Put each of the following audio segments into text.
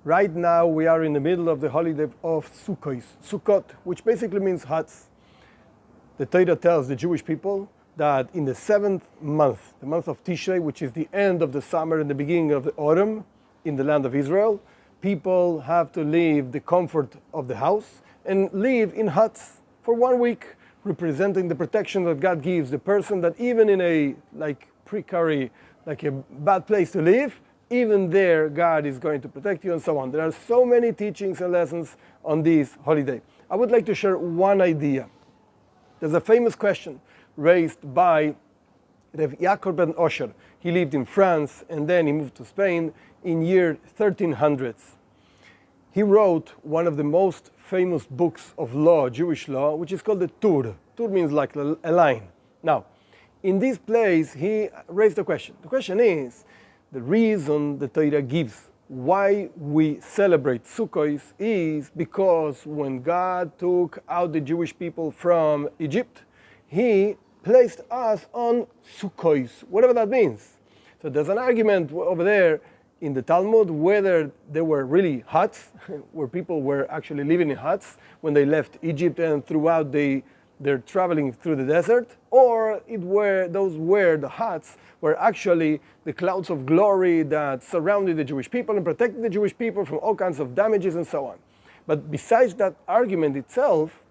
Right now we are in the middle of the holiday of Sukkot, which basically means huts. The Torah tells the Jewish people that in the 7th month, the month of Tishrei, which is the end of the summer and the beginning of the autumn in the land of Israel, people have to leave the comfort of the house and live in huts for 1 week, representing the protection that God gives the person, that even in a precary, like a bad place to live, even there God is going to protect you and so on. There are so many teachings and lessons on this holiday. I would like to share one idea. There's a famous question raised by Rabbi ben Osher. He lived in France and then he moved to Spain in year 1300s. He wrote one of the most famous books of law, Jewish law, which is called the Tur. Tur means like a line. Now, in this place, he raised a question. The question is, the reason the Torah gives why we celebrate Sukkot is because when God took out the Jewish people from Egypt, He placed us on Sukkot, whatever that means. So there's an argument over there in the Talmud whether there were really huts, where people were actually living in huts when they left Egypt and throughout they're traveling through the desert, or those were the huts were actually the clouds of glory that surrounded the Jewish people and protected the Jewish people from all kinds of damages and so on. But besides that argument itself,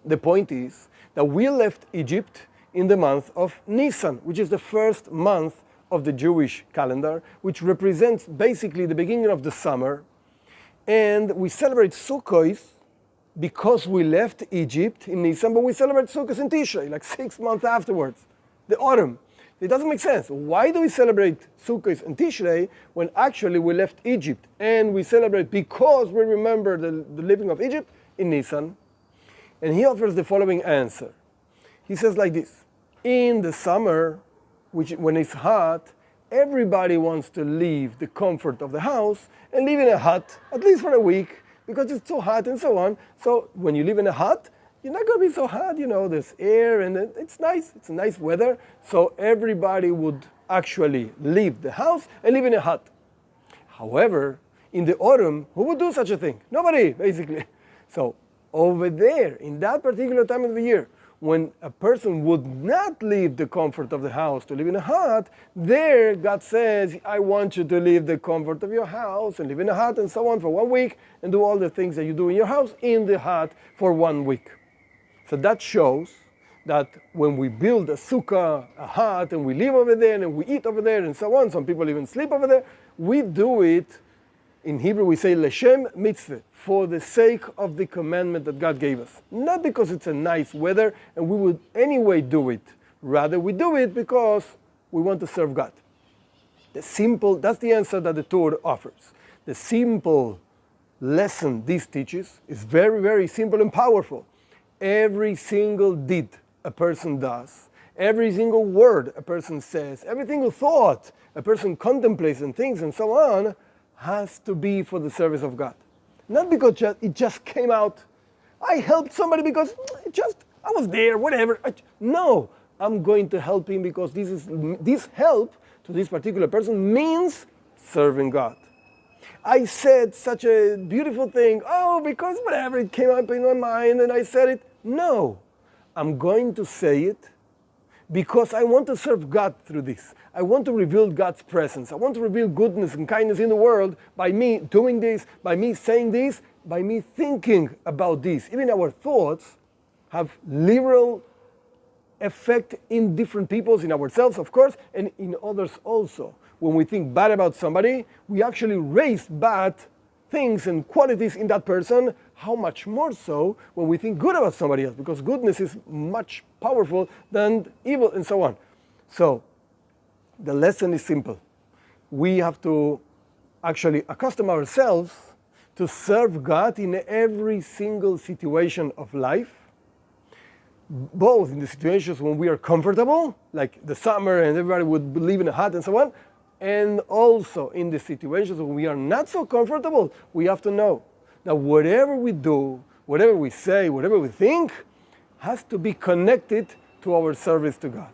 the point is that we left Egypt in the month of Nissan, which is the first month of the Jewish calendar, which represents basically the beginning of the summer. And we celebrate Sukkot because we left Egypt in Nissan, but we celebrate Sukkot in Tishrei, like 6 months afterwards, the autumn. It doesn't make sense. Why do we celebrate Sukkot in Tishrei when actually we left Egypt? And we celebrate because we remember the living of Egypt in Nissan. And he offers the following answer. He says like this: in the summer, when it's hot, everybody wants to leave the comfort of the house and live in a hut, at least for a week, because it's so hot and so on. So when you live in a hut, you're not going to be so hot, there's air and it's nice. It's nice weather. So everybody would actually leave the house and live in a hut. However, in the autumn, who would do such a thing? Nobody, basically. So over there, in that particular time of the year, when a person would not leave the comfort of the house to live in a hut, there God says, I want you to leave the comfort of your house and live in a hut and so on for 1 week and do all the things that you do in your house in the hut for 1 week. So that shows that when we build a sukkah, a hut, and we live over there and we eat over there and so on, some people even sleep over there, we do it, in Hebrew we say Leshem Mitzvah, for the sake of the commandment that God gave us. Not because it's a nice weather and we would anyway do it. Rather, we do it because we want to serve God. That's the answer that the Torah offers. The simple lesson this teaches is very, very simple and powerful. Every single deed a person does, every single word a person says, every single thought a person contemplates and thinks and so on, has to be for the service of God. Not because it just came out, I helped somebody because I was there, whatever. No, I'm going to help him because this help to this particular person means serving God. I said such a beautiful thing, because whatever, it came up in my mind and I said it. No, I'm going to say it because I want to serve God through this. I want to reveal God's presence. I want to reveal goodness and kindness in the world by me doing this, by me saying this, by me thinking about this. Even our thoughts have literal effect in different peoples, in ourselves, of course, and in others also. When we think bad about somebody, we actually raise bad things and qualities in that person. How much more so when we think good about somebody else, because goodness is much powerful than evil and so on. So the lesson is simple. We have to actually accustom ourselves to serve God in every single situation of life, both in the situations when we are comfortable, like the summer and everybody would live in a hut and so on, and also in the situations when we are not so comfortable. We have to know that whatever we do, whatever we say, whatever we think, has to be connected to our service to God.